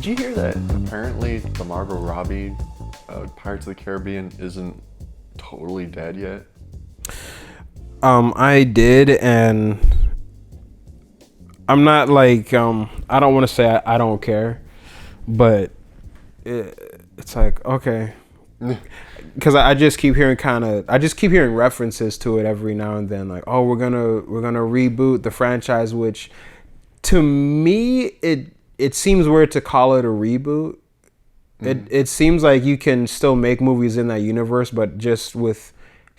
you hear that apparently the Margot Robbie Pirates of the Caribbean isn't totally dead yet? I did, and I'm not like I don't want to say I don't care, but it's like, okay, because I just keep hearing references to it every now and then, like, oh, we're gonna reboot the franchise, which to me it seems weird to call it a reboot. It seems like you can still make movies in that universe, but just with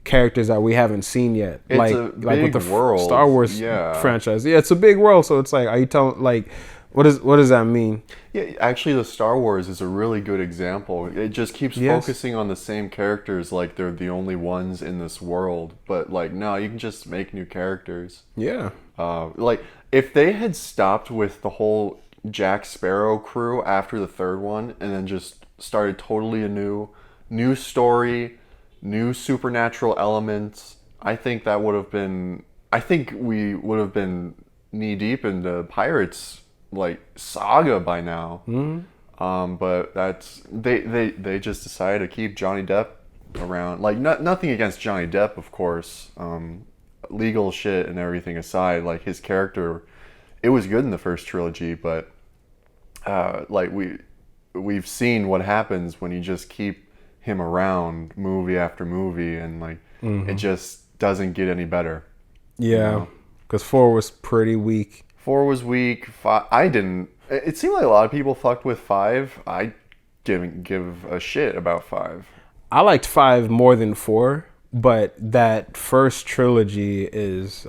characters that we haven't seen yet. It's like with the world. Star Wars franchise. Yeah, it's a big world, so it's like, are you telling, like, what does that mean? Yeah, actually the Star Wars is a really good example. It just keeps focusing on the same characters like they're the only ones in this world. But like, no, you can just make new characters. Yeah. Like, if they had stopped with the whole Jack Sparrow crew after the third one and then just started totally anew, new story, new supernatural elements, I think we would have been knee deep in the Pirates like saga by now. But that's they just decided to keep Johnny Depp around. Like, nothing against Johnny Depp, of course. Legal shit and everything aside, like, his character, it was good in the first trilogy, but like we've seen what happens when you just keep him around movie after movie, and like it just doesn't get any better. Yeah, because 4 was pretty weak. 4 was weak. 5, I didn't. It seemed like a lot of people fucked with 5. I didn't give a shit about 5. I liked 5 more than 4, but that first trilogy is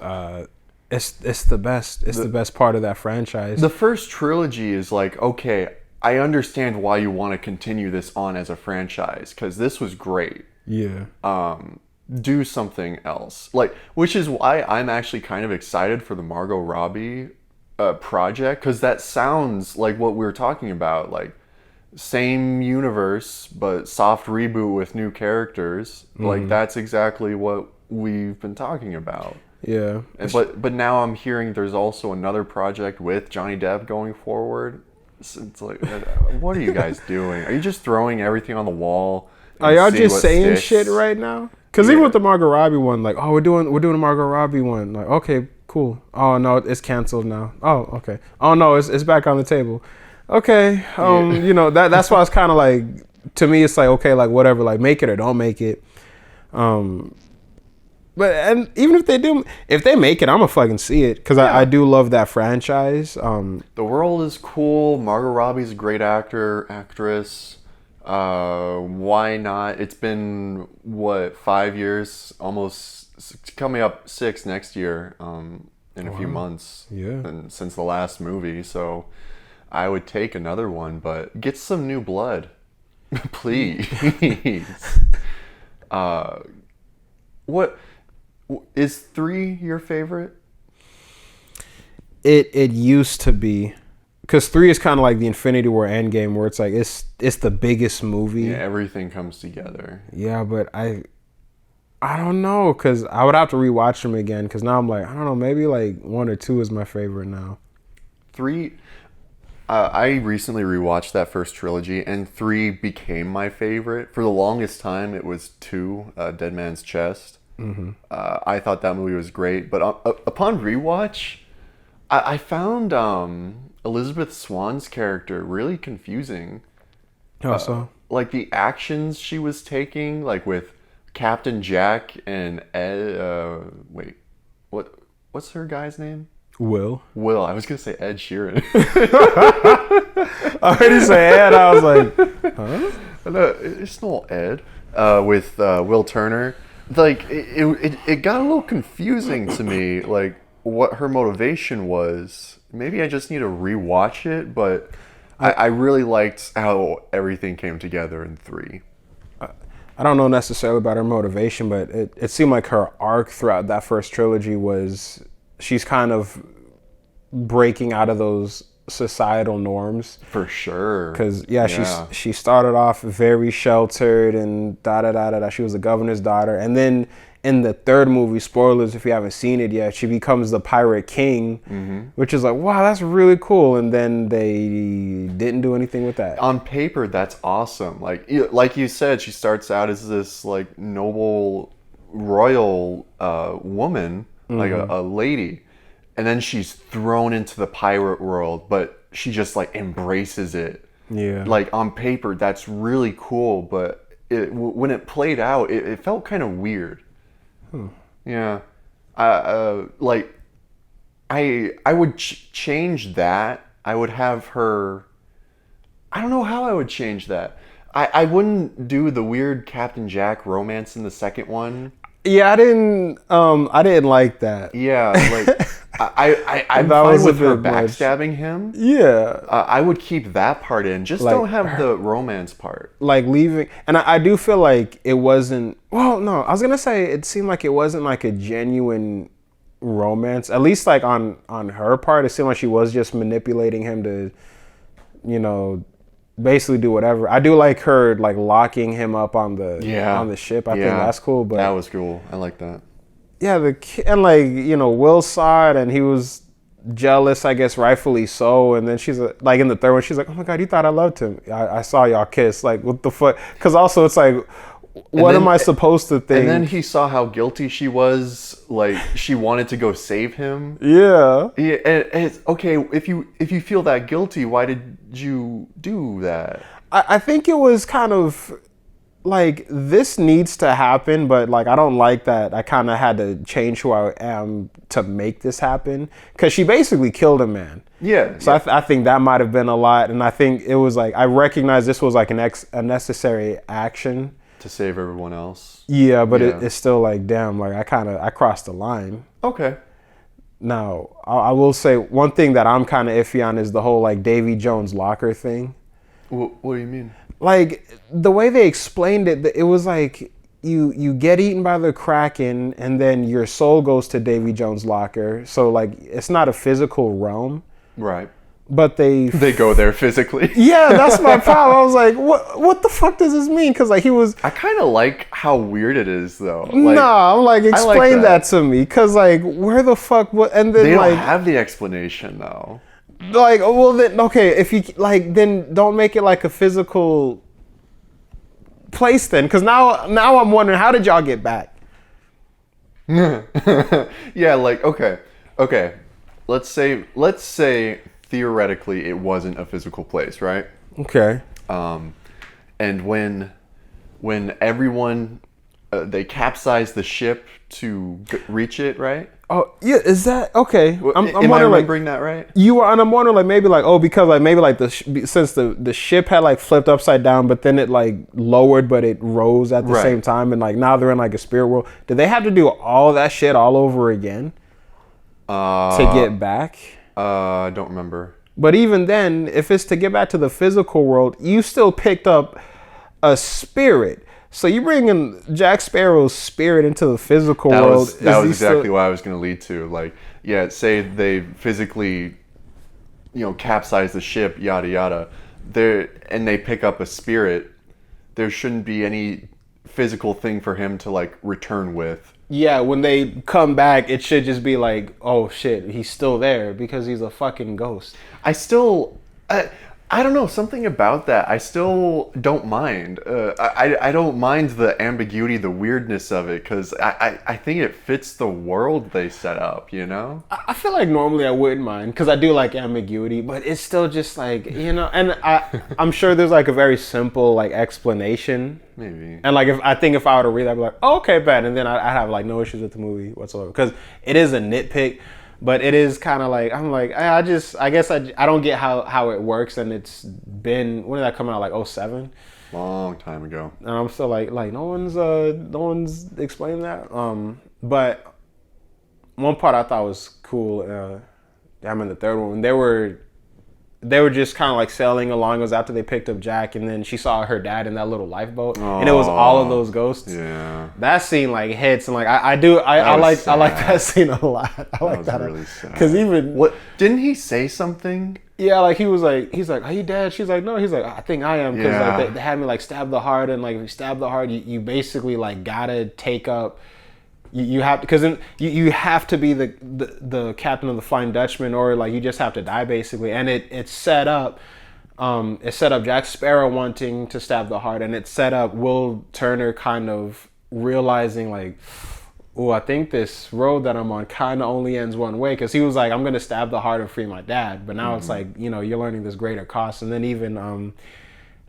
it's the best. It's the best part of that franchise. The first trilogy is like, okay, I understand why you want to continue this on as a franchise, because this was great. Yeah. Do something else. Like, which is why I'm actually kind of excited for the Margot Robbie project, because that sounds like what we were talking about, like same universe but soft reboot with new characters. Like, that's exactly what we've been talking about. Yeah. But now I'm hearing there's also another project with Johnny Depp going forward. It's like, what are you guys doing? Are you just throwing everything on the wall? Are y'all just saying shit right now? Because even with the Margot Robbie one, like, oh, we're doing a Margot Robbie one. Like, okay, cool. Oh no, it's canceled now. Oh, okay. Oh no, it's back on the table. Okay. You know, that's why it's kind of like, to me, it's like, okay, like, whatever, like, make it or don't make it. But, and even if they make it, I'm gonna fucking see it, because I do love that franchise. The world is cool. Margot Robbie's a great actress. Why not? It's been, what, 5 years, almost coming up 6 next year, in a few months. Yeah. And since the last movie, so I would take another one, but get some new blood, please. What is 3 your favorite? It used to be, because 3 is kind of like the Infinity War Endgame, where it's like it's the biggest movie. Yeah, everything comes together. Yeah, but I don't know, because I would have to rewatch them again, because now I'm like, I don't know, maybe like 1 or 2 is my favorite now. 3, I recently rewatched that first trilogy, and 3 became my favorite. For the longest time, it was 2, Dead Man's Chest. I thought that movie was great, but upon rewatch, I found Elizabeth Swann's character really confusing. How so? Like, the actions she was taking, like with Captain Jack and Ed. Wait, what's her guy's name? Will. I was gonna say Ed Sheeran. I heard you say Ed. I was like, huh? No, it's not Ed. With Will Turner. Like, it got a little confusing to me, like, what her motivation was. Maybe I just need to rewatch it, but I really liked how everything came together in 3. I don't know necessarily about her motivation, but it seemed like her arc throughout that first trilogy was, she's kind of breaking out of those societal norms. For sure. Because she started off very sheltered and da da da da da. She was the governor's daughter, and then in the third movie, spoilers if you haven't seen it yet, she becomes the Pirate King, which is like, wow, that's really cool. And then they didn't do anything with that. On paper, that's awesome. Like you said, she starts out as this like noble royal woman, like a lady, and then she's thrown into the pirate world, but she just like embraces it. Yeah. Like on paper, that's really cool, but when it played out, it felt kind of weird. Yeah. I would change that. I would have her. I don't know how I would change that. I wouldn't do the weird Captain Jack romance in the second one. Yeah, I didn't like that. Yeah, like I'm fine with her backstabbing him. Yeah, I would keep that part in. Just like don't have the romance part. Like leaving, and I do feel like it wasn't. Well, no, I was gonna say it seemed like it wasn't like a genuine romance. At least like on her part, it seemed like she was just manipulating him to, you know, basically do whatever. I do like her like locking him up on the ship. I think that's cool. But that was cool. I like that. Yeah, and like, you know, Will saw it and he was jealous, I guess rightfully so. And then she's like in the third one, she's like, "Oh my God, you thought I loved him? I saw y'all kiss. Like, what the fuck?" Because also it's like, what am I supposed to think? And then he saw how guilty she was. Like she wanted to go save him. Yeah. Yeah. And it's okay if you feel that guilty. Why did you do that? I think it was kind of like, this needs to happen, but like I don't like that I kind of had to change who I am to make this happen, because she basically killed a man. Yeah. So I think that might have been a lot, and I think it was like, I recognize this was like a necessary action to save everyone else. Yeah, but it's still like, damn, like I crossed the line. Okay. Now, I will say one thing that I'm kind of iffy on is the whole like Davy Jones locker thing. What do you mean? Like the way they explained it, it was like you get eaten by the Kraken and then your soul goes to Davy Jones' locker. So like it's not a physical realm. Right. But they go there physically. Yeah, that's my problem. I was like, what the fuck does this mean? Because like he was. I kind of like how weird it is though. Like, nah, I'm like, explain that to me. Because like, where the fuck? What? And then they don't like have the explanation though. Like, well then, okay, if you like, then don't make it like a physical place then. Because now I'm wondering, how did y'all get back? Yeah, like okay. Let's say theoretically it wasn't a physical place, right? Okay. And when everyone they capsize the ship to reach it, right? Oh yeah, is that okay? Am I remembering that right? You were, and I'm wondering like maybe like, oh, because like maybe like since the ship had like flipped upside down, but then it like lowered, but it rose at the same time, and like now they're in like a spirit world. Did they have to do all that shit all over again to get back? I don't remember. But even then, if it's to get back to the physical world, you still picked up a spirit. So you bring in Jack Sparrow's spirit into the physical world. That was exactly what I was going to lead to. Like, yeah, say they physically, capsize the ship, yada yada. And they pick up a spirit. There shouldn't be any physical thing for him to like return with. Yeah, when they come back, it should just be like, oh shit, he's still there because he's a fucking ghost. I don't know, something about that I still don't mind. I don't mind the ambiguity, the weirdness of it, because I think it fits the world they set up, I feel like normally I wouldn't mind, because I do like ambiguity, but it's still just like, and I'm sure there's like a very simple like explanation. Maybe. And like if I were to read that, I'd be like, oh, okay, bad. And then I'd have like no issues with the movie whatsoever, because it is a nitpick. But it is kind of like, I'm like, I guess I don't get how it works. And it's been, when did that come out? Like 2007? Long time ago. And I'm still like no one's explaining that. But one part I thought was cool. I'm in the third one. They were just kind of like sailing along. It was after they picked up Jack, and then she saw her dad in that little lifeboat, and it was all of those ghosts. Yeah, that scene like hits, and like I like that scene a lot. I like that really sad. Because even what didn't he say something? Yeah, like he's like, are you dead? She's like, no. He's like, I think I am, because like they had me like stab the heart, and like if you stab the heart, you basically like gotta take up You have to, because you have to be the captain of the Flying Dutchman, or like you just have to die basically. And it set up Jack Sparrow wanting to stab the heart, and it set up Will Turner kind of realizing like, oh, I think this road that I'm on kind of only ends one way, because he was like, I'm gonna stab the heart and free my dad, but now it's like, you know, you're learning this greater cost. And then even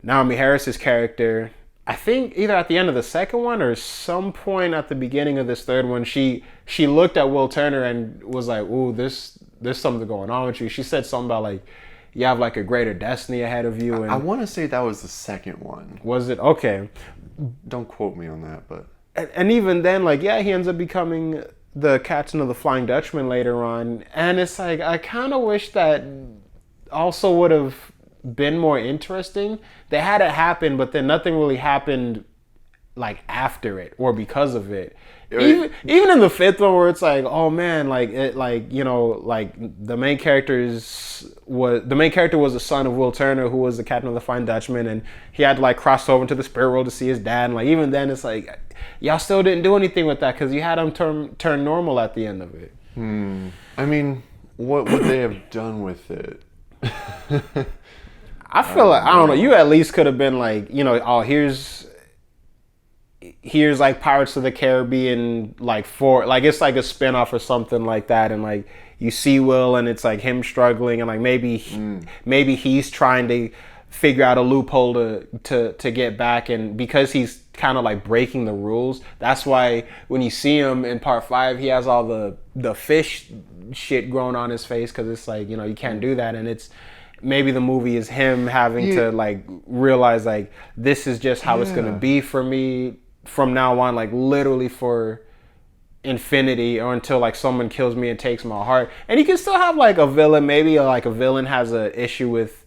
Naomi Harris's character, I think either at the end of the second one or some point at the beginning of this third one, she looked at Will Turner and was like, ooh, there's something going on with you. She said something about like, you have like a greater destiny ahead of you. And I want to say that was the second one. Was it? Okay. Don't quote me on that, but. And even then, like, yeah, he ends up becoming the captain of the Flying Dutchman later on. And it's like, I kind of wish that also would have been more interesting. They had it happen, but then nothing really happened like after it or because of it. Even in the fifth one, where it's like, oh man, like it, like, you know, like the main character was the son of Will Turner, who was the captain of the Flying Dutchman, and he had to like cross over into the spirit world to see his dad. And like even then, it's like y'all still didn't do anything with that, because you had him turn normal at the end of it. I mean, what would they have done with it? I feel like, I don't know, you at least could have been like, you know, oh, here's like Pirates of the Caribbean, like it's like a spinoff or something like that, and like you see Will and it's like him struggling, and like maybe he's trying to figure out a loophole to get back, and because he's kind of like breaking the rules, that's why when you see him in part 5, he has all the fish shit growing on his face, because it's like, you know, you can't do that. And it's maybe the movie is him having to like realize like, this is just how it's gonna be for me from now on, like literally for infinity, or until like someone kills me and takes my heart. And you can still have like a villain, maybe like a villain has a issue with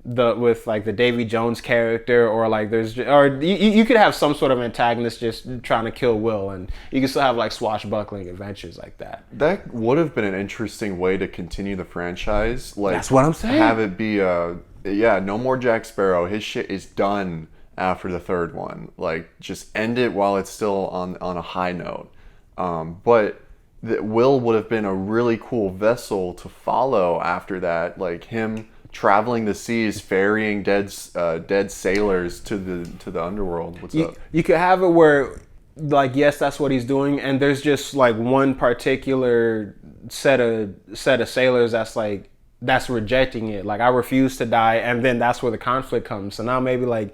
like the Davy Jones character, or like you could have some sort of antagonist just trying to kill Will, and you can still have like swashbuckling adventures like that. That would have been an interesting way to continue the franchise. Like, that's what I'm saying. Have it be no more Jack Sparrow. His shit is done after the third one. Like, just end it while it's still on a high note. But Will would have been a really cool vessel to follow after that, like him traveling the seas, ferrying dead sailors to the underworld. What's up? You could have it where, like, yes, that's what he's doing, and there's just like one particular set of sailors that's rejecting it. Like, I refuse to die, and then that's where the conflict comes. So now maybe like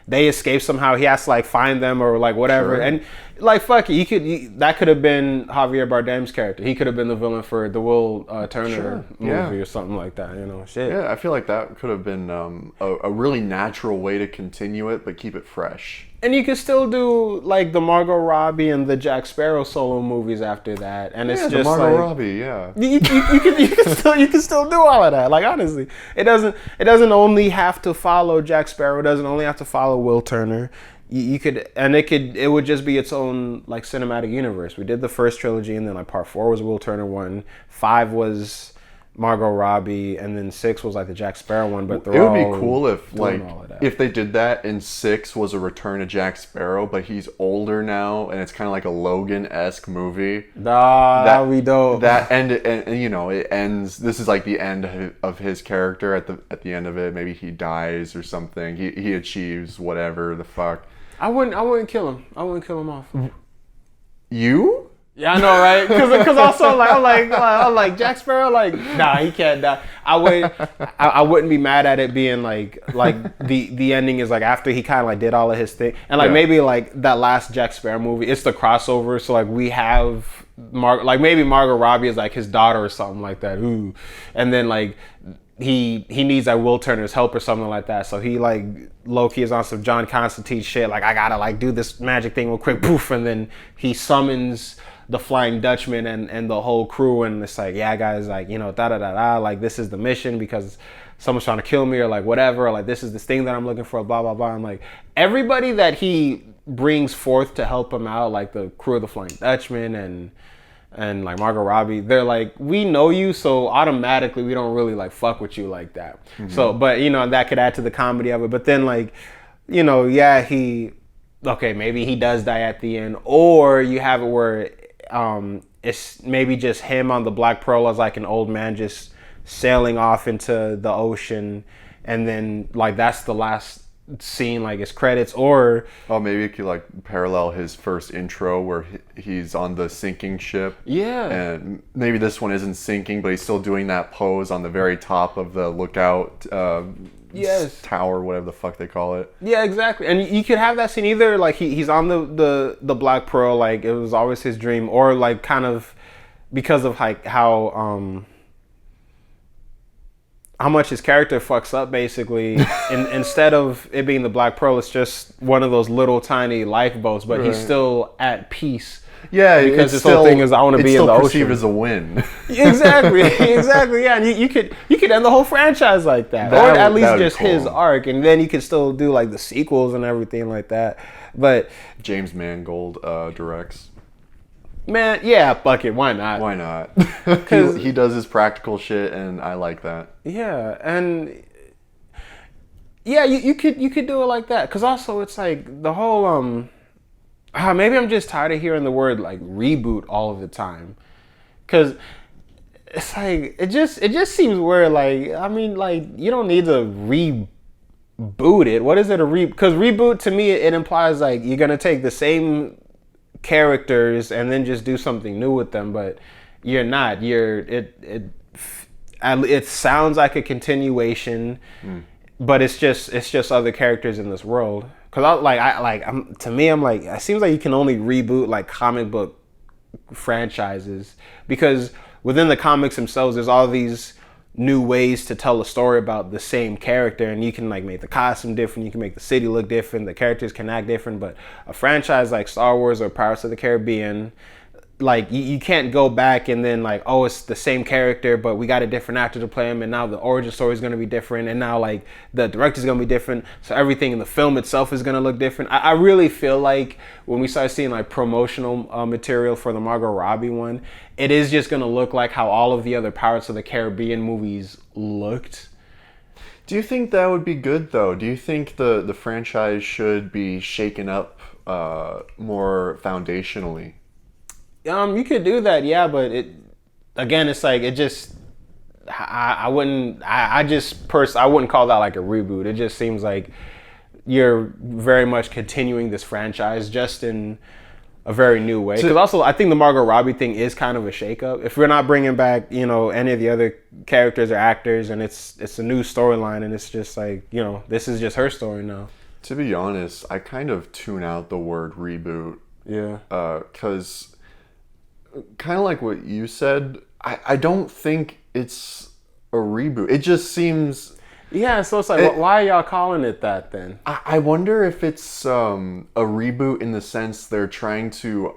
they escape somehow. He has to like find them or like whatever. Sure. And like, fuck it, that could have been Javier Bardem's character. He could have been the villain for the Will Turner movie or something like that. You know, shit. Yeah, I feel like that could have been a really natural way to continue it, but keep it fresh. And you could still do like the Margot Robbie and the Jack Sparrow solo movies after that, and it's just the Margot like Robbie, yeah. You can still do all of that. Like, honestly, it doesn't only have to follow Jack Sparrow. It doesn't only have to follow Will Turner. It would just be its own like cinematic universe. We did the first trilogy, and then like part 4 was Will Turner one, 5 was Margot Robbie, and then 6 was like the Jack Sparrow one. But it would be cool if they did that, and 6 was a return of Jack Sparrow, but he's older now, and it's kind of like a Logan-esque movie. That would be dope. That ended, and you know, it ends. This is like the end of his character. At the end of it, maybe he dies or something. He achieves whatever the fuck. I wouldn't kill him. I wouldn't kill him off. You? Yeah, I know, right? Because also I'm like Jack Sparrow, like, nah, he can't die. I wouldn't be mad at it being like the ending is like after he kind of like did all of his thing, and like maybe like that last Jack Sparrow movie, it's the crossover. So like we have maybe Margot Robbie is like his daughter or something like that. Ooh, and then like he needs like Will Turner's help or something like that. So he like low-key is on some John Constantine shit. Like, I gotta like do this magic thing real quick, poof, and then he summons the Flying Dutchman and the whole crew, and it's like, yeah, guys, like, you know, like, this is the mission because someone's trying to kill me, or like whatever, or like this is this thing that I'm looking for, blah blah blah. I'm like, everybody that he brings forth to help him out, like the crew of the Flying Dutchman and like Margot Robbie, they're like, we know you, so automatically we don't really like fuck with you like that. Mm-hmm. So, but you know, that could add to the comedy of it. But then like, you know, yeah, maybe he does die at the end, or you have it where it's maybe just him on the Black Pearl as like an old man just sailing off into the ocean, and then like that's the last scene, like his credits. Or maybe it could like parallel his first intro where he's on the sinking ship. Yeah. And maybe this one isn't sinking, but he's still doing that pose on the very top of the lookout tower, whatever the fuck they call it. Yeah, exactly. And you could have that scene either like he's on the Black Pearl, like it was always his dream, or like kind of because of like how much his character fucks up, basically. Instead of it being the Black Pearl, it's just one of those little tiny lifeboats, but he's still at peace. Yeah, because his whole thing is I want to be in the ocean. It's still perceived as a win. Exactly. Yeah, and you could end the whole franchise like that, or at least just his arc, and then you could still do like the sequels and everything like that. But James Mangold directs. Man, yeah, fuck it. Why not? Why not? Because he does his practical shit, and I like that. Yeah, and yeah, you could do it like that. Because also, it's like the whole maybe I'm just tired of hearing the word like reboot all of the time. Because it's like it just seems weird. Like I mean, like you don't need to reboot it. What is it because reboot to me it implies like you're gonna take the same characters and then just do something new with them, but you're not. It sounds like a continuation, but it's just other characters in this world. Because to me I'm like, it seems like you can only reboot like comic book franchises, because within the comics themselves there's all these new ways to tell a story about the same character, and you can like make the costume different, you can make the city look different, the characters can act different. But a franchise like Star Wars or Pirates of the Caribbean, like you can't go back and then like, oh, it's the same character but we got a different actor to play him, and now the origin story is going to be different, and now like the director's going to be different, so everything in the film itself is going to look different. I really feel like when we start seeing like promotional material for the Margot Robbie one, it is just going to look like how all of the other Pirates of the Caribbean movies looked. Do you think that would be good though? Do you think the franchise should be shaken up more foundationally? You could do that, yeah, but it's like it just I wouldn't call that like a reboot. It just seems like you're very much continuing this franchise just in a very new way. Because also I think the Margot Robbie thing is kind of a shakeup. If we're not bringing back, any of the other characters or actors, and it's a new storyline, and it's just like, this is just her story now. To be honest, I kind of tune out the word reboot. Yeah. Because kind of like what you said, I don't think it's a reboot. It just seems... Yeah, so it's like, why are y'all calling it that then? I wonder if it's a reboot in the sense they're trying to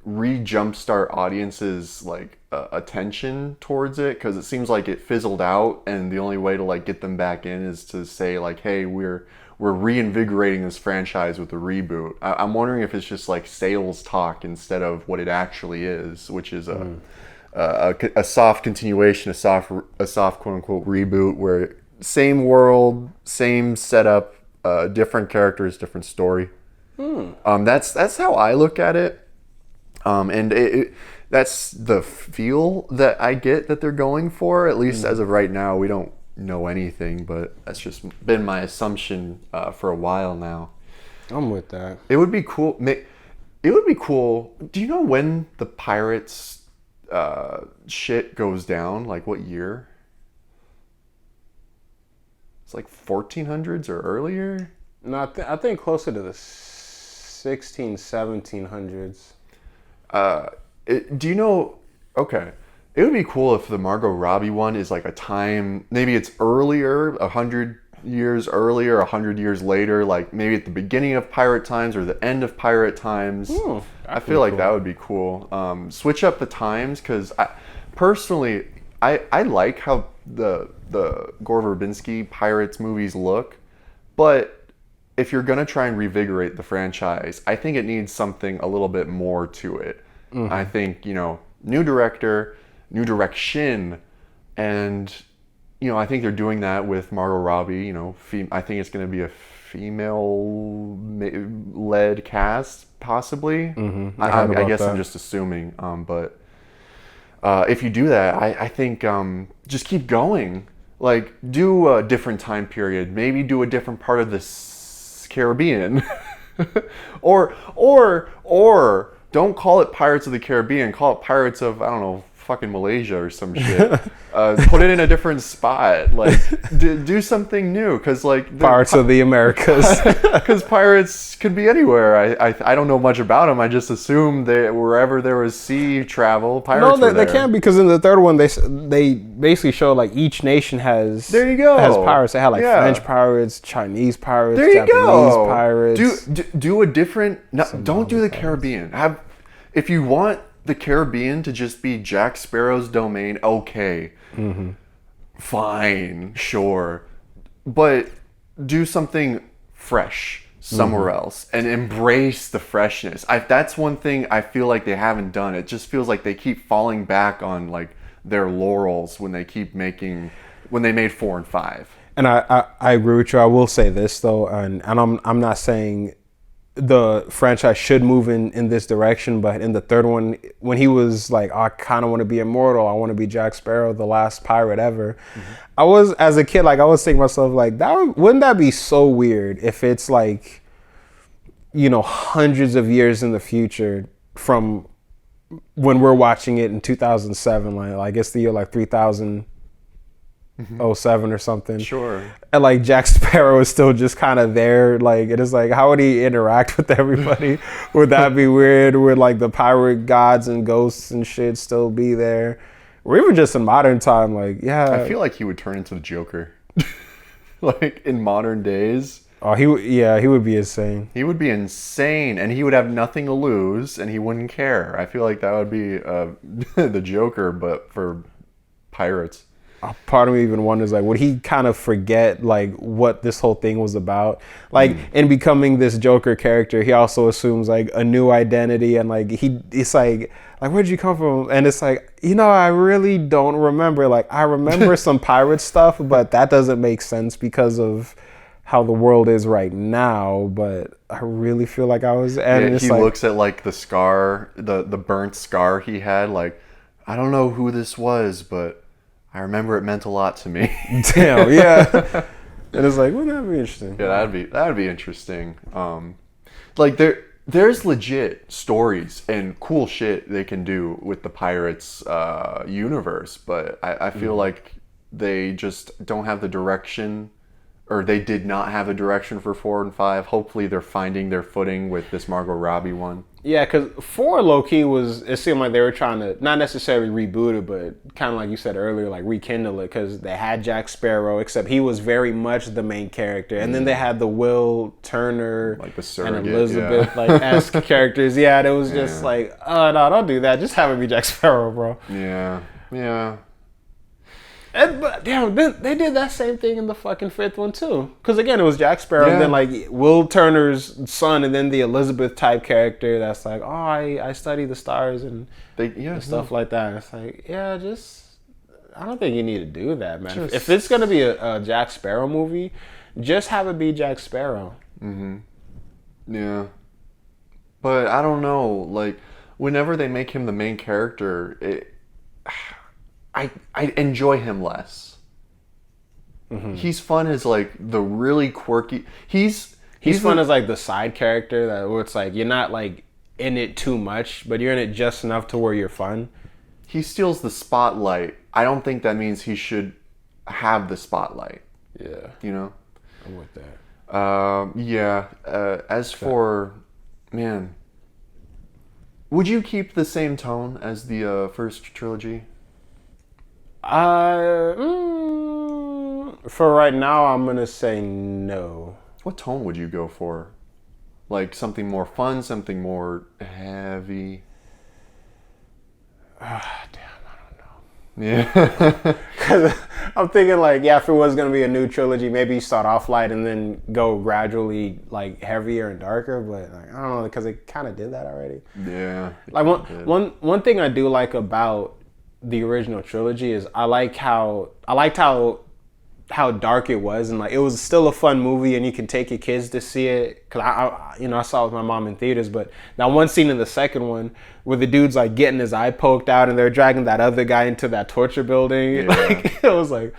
re-jumpstart audiences' like attention towards it, because it seems like it fizzled out, and the only way to like get them back in is to say like, hey, we're reinvigorating this franchise with a reboot. I'm wondering if it's just like sales talk instead of what it actually is, which is a soft continuation, a soft quote unquote reboot, where same world, same setup, different characters, different story. That's how I look at it, and that's the feel that I get that they're going for. At least as of right now, we don't know anything, but that's just been my assumption for a while now. I'm with that. It would be cool. It would be cool. Do you know when the Pirates shit goes down? Like what year? It's like 1400s or earlier? No, I think closer to the 1700s. Do you know? Okay. It would be cool if the Margot Robbie one is like a time, maybe it's earlier, 100 years earlier, 100 years later, like maybe at the beginning of Pirate Times or the end of Pirate Times. I feel like that would be cool. Switch up the times, because personally, I like how the Gore Verbinski Pirates movies look, but if you're going to try and revigorate the franchise, I think it needs something a little bit more to it. I think, new director, new direction, and I think they're doing that with Margot Robbie. I think it's going to be a female-led cast, possibly. Mm-hmm. I guess I'm just assuming. But if you do that, I think just keep going. Like, do a different time period. Maybe do a different part of the Caribbean. or don't call it Pirates of the Caribbean. Call it Pirates of, I don't know, fucking Malaysia or some shit. Put it in a different spot. Like, do something new. Because, like... Pirates of the Americas. Because pirates could be anywhere. I don't know much about them. I just assume that wherever there was sea travel, pirates were there. They can't, because in the third one, they basically show, like, each nation has... There you go. Has pirates. They had, like, French pirates, Chinese pirates, Japanese pirates. Do a different... No, don't do the Caribbean. If you want the Caribbean to just be Jack Sparrow's domain, okay. Mm-hmm. Fine, sure. But do something fresh somewhere else and embrace the freshness. That's one thing I feel like they haven't done. It just feels like they keep falling back on like their laurels when they made 4 and 5. And I agree with you. I will say this though, and I'm not saying the franchise should move in this direction, but in the third one, when he was like, I kind of want to be immortal, I want to be Jack Sparrow, the last pirate ever. Mm-hmm. I was, as a kid, like I was thinking to myself, like, wouldn't that be so weird if it's like, you know, hundreds of years in the future from when we're watching it in 2007, like I guess the year like 3007 or something. Sure. And like Jack Sparrow is still just kind of there. Like, it is like, how would he interact with everybody? Would that be weird? Would like the pirate gods and ghosts and shit still be there? Or even just in modern time, like, yeah. I feel like he would turn into the Joker. Like in modern days. Oh, he would be insane. He would be insane, and he would have nothing to lose, and he wouldn't care. I feel like that would be the Joker, but for pirates. Part of me even wonders, like, would he kind of forget, like, what this whole thing was about? Like, in becoming this Joker character, he also assumes, like, a new identity, and, like, it's like, where'd you come from? And it's like, you know, I really don't remember. Like, I remember some pirate stuff, but that doesn't make sense because of how the world is right now. But I really feel like I was... And he looks at, like, the scar, the burnt scar he had, like, I don't know who this was, but... I remember it meant a lot to me. Damn, yeah. And it's like, wouldn't that be interesting? Yeah, that'd be interesting. Like there's legit stories and cool shit they can do with the Pirates universe, but I feel like they just don't have the direction, or they did not have a direction for 4 and 5. Hopefully they're finding their footing with this Margot Robbie one. Yeah, because 4 low-key it seemed like they were trying to, not necessarily reboot it, but kind of like you said earlier, like rekindle it, because they had Jack Sparrow, except he was very much the main character. And then they had the Will Turner like the surrogate, and Elizabeth esque characters. Yeah, it was just like, oh, no, don't do that. Just have it be Jack Sparrow, bro. Yeah. But damn, they did that same thing in the fucking 5th one too. Because again, it was Jack Sparrow, and then like Will Turner's son, and then the Elizabeth type character that's like, oh, I study the stars and stuff like that. And it's like, I don't think you need to do that, man. If it's gonna be a Jack Sparrow movie, just have it be Jack Sparrow. Mm-hmm. Yeah. But I don't know, like whenever they make him the main character, I enjoy him less. Mm-hmm. He's fun as like the really quirky. He's fun as like the side character where it's like you're not like in it too much, but you're in it just enough to where you're fun. He steals the spotlight. I don't think that means he should have the spotlight. Yeah, you know. I'm with that. As for man, would you keep the same tone as the first trilogy? For right now, I'm gonna say no. What tone would you go for? Like something more fun, something more heavy? Damn, I don't know. Yeah. Because I'm thinking like, if it was gonna be a new trilogy, maybe start off light and then go gradually like heavier and darker. But like, I don't know, because it kind of did that already. Yeah. Like one thing I do like about the original trilogy is I liked how how dark it was, and like it was still a fun movie, and you can take your kids to see it. Cause I saw it with my mom in theaters, but that one scene in the second one where the dude's like getting his eye poked out, and they're dragging that other guy into that torture building. Like it was like,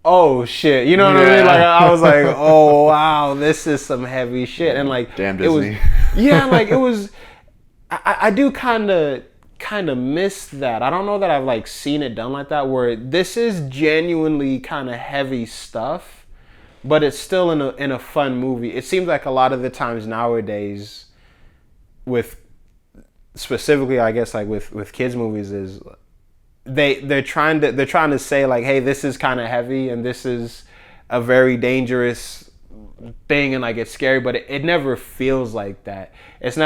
oh shit, you know what I mean? Like I was like, oh wow, this is some heavy shit, and like damn Disney. Like it was. I do kind of miss that. I don't know that I've like seen it done like that, where this is genuinely kind of heavy stuff, but it's still in a fun movie. It seems like a lot of the times nowadays, with specifically, I guess like with kids movies, is they're trying to say like, hey, this is kind of heavy and this is a very dangerous thing and like it's scary, but it never feels like that. It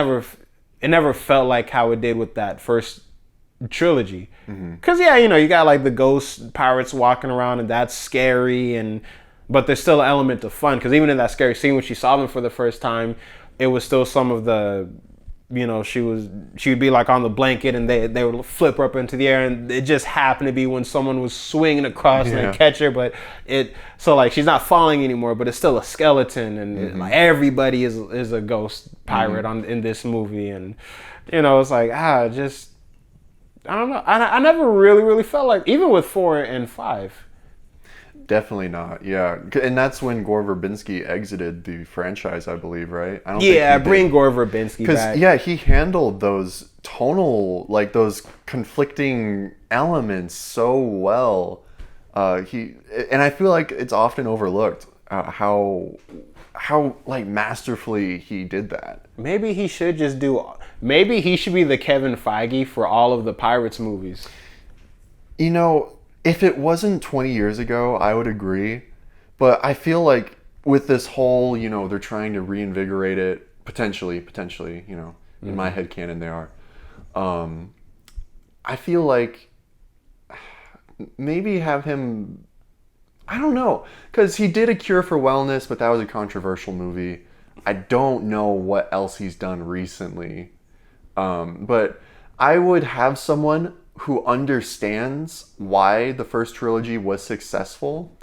never felt like how it did with that first trilogy. Because, you got like the ghost pirates walking around and that's scary, but there's still an element of fun. Because even in that scary scene when she saw them for the first time, it was still some of the, she would be like on the blanket and they would flip her up into the air, and it just happened to be when someone was swinging across and they catch her. But so like she's not falling anymore, but it's still a skeleton, and like everybody is a ghost pirate in this movie, and it's like I don't know. I never really felt like, even with 4 and 5. Definitely not. Yeah, and that's when Gore Verbinski exited the franchise, I believe, right? I don't think bring Gore Verbinski back. Because he handled those tonal, like those conflicting elements so well. And I feel like it's often overlooked how like masterfully he did that. Maybe he should maybe he should be the Kevin Feige for all of the Pirates movies. If it wasn't 20 years ago, I would agree. But I feel like with this whole, they're trying to reinvigorate it, potentially, in my headcanon they are. I feel like maybe have him, I don't know, because he did A Cure for Wellness, but that was a controversial movie. I don't know what else he's done recently. But I would have someone who understands why the first trilogy was successful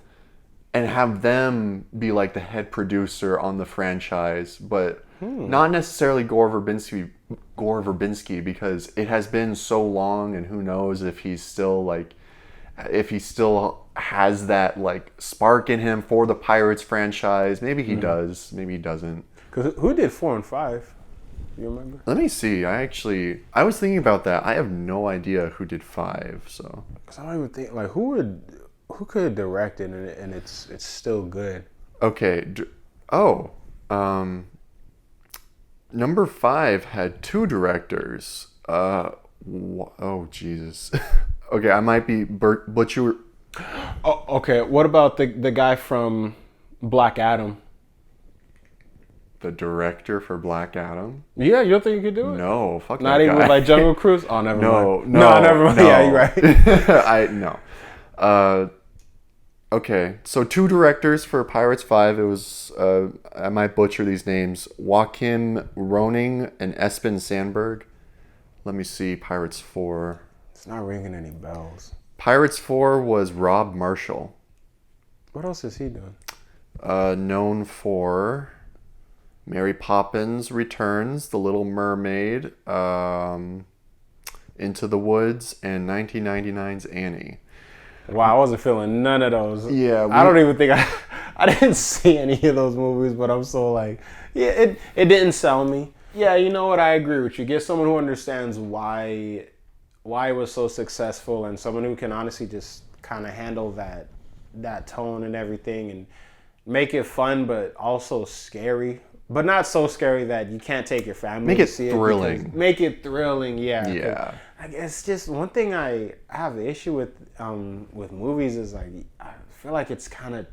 and have them be like the head producer on the franchise, but not necessarily Gore Verbinski, because it has been so long, and who knows if he still has that like spark in him for the Pirates franchise. Maybe he does, maybe he doesn't. Because who did 4 and 5? You remember? Let me see. I was thinking about that. I have no idea who did 5. So. Because I don't even think like who could have directed it and it's still good. Okay. Number 5 had 2 directors. Oh Jesus. Okay, I might be butcher. Oh, okay. What about the guy from Black Adam? The director for Black Adam? Yeah, you don't think you could do it? No, fuck Not that even guy. with like Jungle Cruise? Oh, never mind. No, never mind. No. Yeah, you're right. No. Okay, so 2 directors for Pirates 5. It was, I might butcher these names, Joachim Roning and Espen Sandberg. Let me see, Pirates 4. It's not ringing any bells. Pirates 4 was Rob Marshall. What else is he doing? Known for Mary Poppins Returns, The Little Mermaid, Into the Woods, and 1999's Annie. Wow, I wasn't feeling none of those. Yeah. I don't even think I didn't see any of those movies, but I'm so like, yeah, it didn't sell me. Yeah, you know what? I agree with you. Get someone who understands why it was so successful, and someone who can honestly just kind of handle that tone and everything, and make it fun, but also scary. But not so scary that you can't take your family to see it. Make it thrilling, yeah. Yeah. I guess just one thing I have the issue with movies is like I feel like it's kind of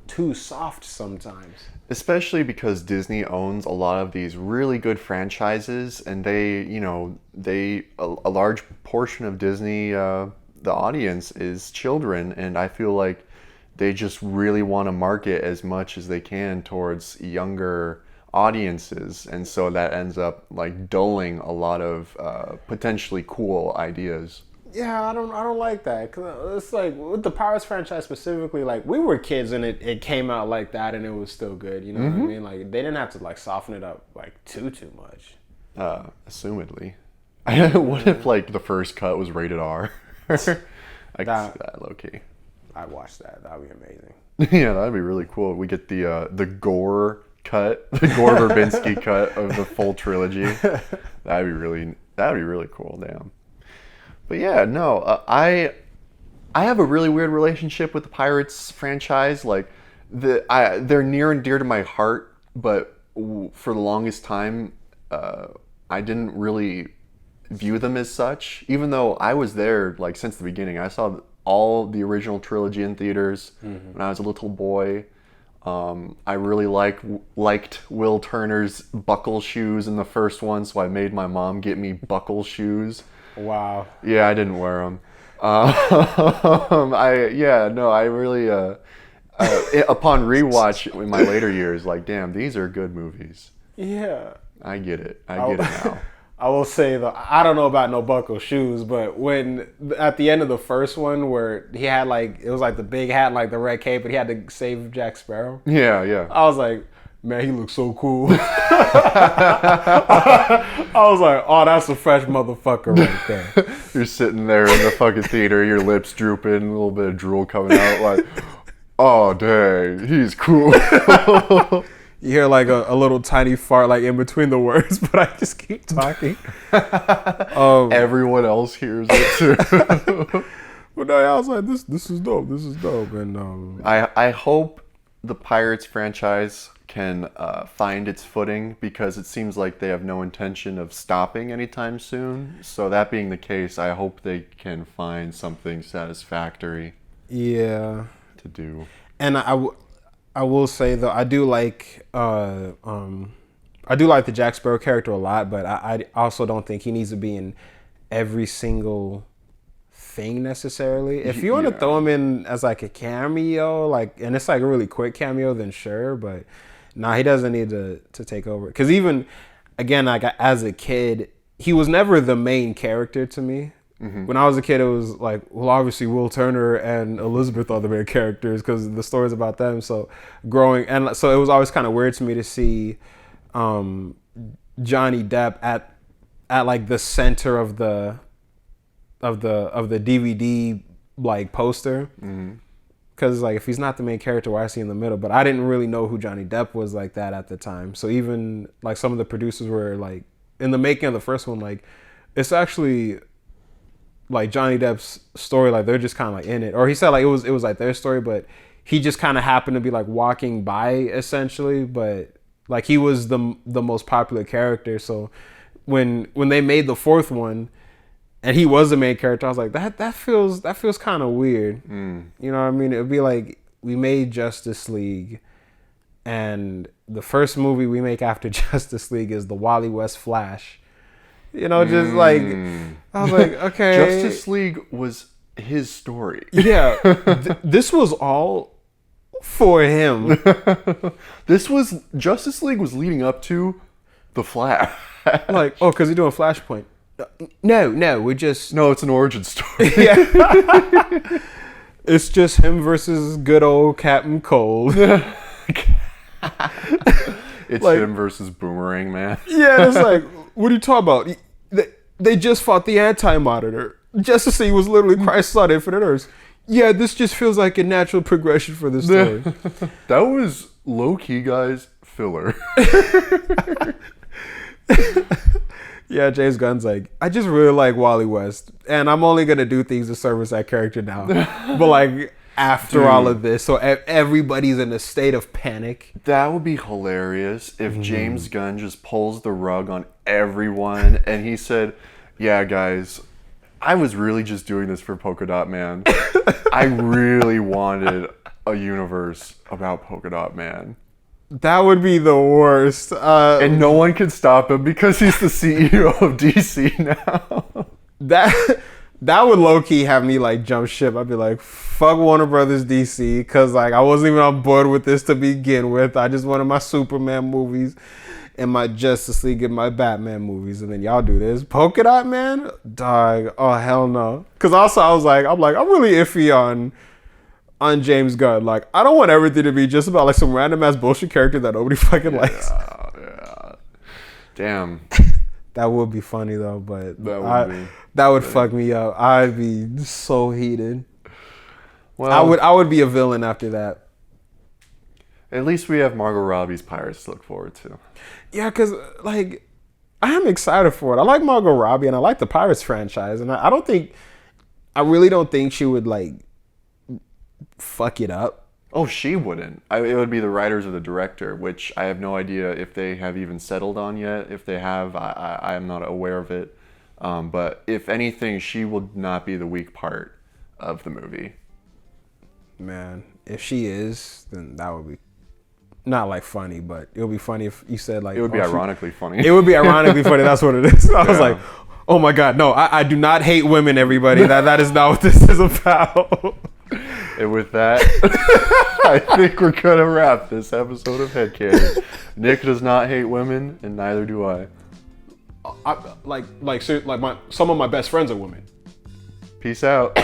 too soft sometimes. Especially because Disney owns a lot of these really good franchises, and a large portion of Disney, the audience is children, and I feel like they just really want to market as much as they can towards younger audiences, and so that ends up like dulling a lot of potentially cool ideas. Yeah, I don't like that. Cause it's like with the Pirates franchise specifically, like we were kids and it came out like that and it was still good. You know what I mean? Like they didn't have to like soften it up like too much. Assumedly. What if like the first cut was rated R? I could see that low key. I'd watch that. That'd be amazing. Yeah, that'd be really cool. We get the gore cut, the Gore Verbinski cut of the full trilogy. That'd be really cool. Damn. But yeah, no, I have a really weird relationship with the Pirates franchise. Like, they're near and dear to my heart, but for the longest time, I didn't really view them as such. Even though I was there like since the beginning, I saw all the original trilogy in theaters when I was a little boy. I really liked Will Turner's buckle shoes in the first one, so I made my mom get me buckle shoes. Wow. Yeah, I didn't wear them. I really upon rewatch in my later years, like, damn, these are good movies. Yeah. I get it now. I will say though, I don't know about no buckle shoes, but when at the end of the first one where he had like it was like the big hat, and, like the red cape, but he had to save Jack Sparrow. Yeah. I was like, man, he looks so cool. I was like, oh, that's a fresh motherfucker right there. You're sitting there in the fucking theater, your lips drooping, a little bit of drool coming out, like, oh dang, he's cool. You hear like a little tiny fart like in between the words, but I just keep talking. Everyone else hears it too. But no, I was like, this is dope. This is dope. And I hope the Pirates franchise can find its footing, because it seems like they have no intention of stopping anytime soon. So that being the case, I hope they can find something satisfactory. Yeah. To do. And I will say though, I do like the Jack Sparrow character a lot, but I also don't think he needs to be in every single thing necessarily. If you want to throw him in as like a cameo, like, and it's like a really quick cameo, then sure. But he doesn't need to take over. Because even again, like as a kid, he was never the main character to me. Mm-hmm. When I was a kid, it was like, well, obviously Will Turner and Elizabeth are the main characters because the story's about them. So it was always kind of weird to me to see Johnny Depp at like the center of the DVD like poster. Because like if he's not the main character, why is he in the middle? But I didn't really know who Johnny Depp was like that at the time. So even like some of the producers were like in the making of the first one, like it's actually like Johnny Depp's story, like they're just kind of like in it, or he said like it was like their story, but he just kind of happened to be like walking by essentially, but like he was the most popular character. So when they made the fourth one and he was the main character, I was like that feels kind of weird. You know what I mean? It would be like we made Justice League, and the first movie we make after Justice League is the Wally West Flash. You know, just like, I was like, okay. Justice League was his story. Yeah. This was all for him. Justice League was leading up to the Flash. Like, oh, because you're doing Flashpoint. No, we're just. No, it's an origin story. Yeah. It's just him versus good old Captain Cold. It's like, him versus Boomerang Man. Yeah, it's like, what are you talking about? They just fought the Anti-Monitor. Justice League was literally Christ on Infinite Earths. Yeah, this just feels like a natural progression for this story. That was low-key, guys, filler. Yeah, James Gunn's like, I just really like Wally West, and I'm only going to do things to service that character now. But like, after all of this, so everybody's in a state of panic. That would be hilarious if James Gunn just pulls the rug on everyone and he said, yeah, guys, I was really just doing this for Polka Dot Man. I really wanted a universe about Polka Dot Man. That would be the worst. And no one could stop him because he's the CEO of DC now. That would low key have me like jump ship. I'd be like, fuck Warner Brothers DC, because like I wasn't even on board with this to begin with. I just wanted my Superman movies and my Justice League and my Batman movies, and then y'all do this Polka Dot Man, dog. Oh hell no. Because also I'm really iffy on James Gunn. Like I don't want everything to be just about like some random ass bullshit character that nobody fucking likes. Yeah. Damn. That would be funny though, but that would fuck me up. I'd be so heated. Well, I would be a villain after that. At least we have Margot Robbie's Pirates to look forward to. Yeah, because like I am excited for it. I like Margot Robbie and I like the Pirates franchise, and I really don't think she would like fuck it up. Oh, she wouldn't. It would be the writers or the director, which I have no idea if they have even settled on yet. If they have, I am not aware of it. But if anything, she will not be the weak part of the movie. Man, if she is, then that would be not like funny, but it would be funny if you said like... It would be ironically funny. It would be ironically funny. That's what it is. I was like, oh my God, no, I do not hate women, everybody. That is not what this is about. And with that, I think we're going to wrap this episode of HeadCanon. Nick does not hate women, and neither do I. Some of my best friends are women. Peace out.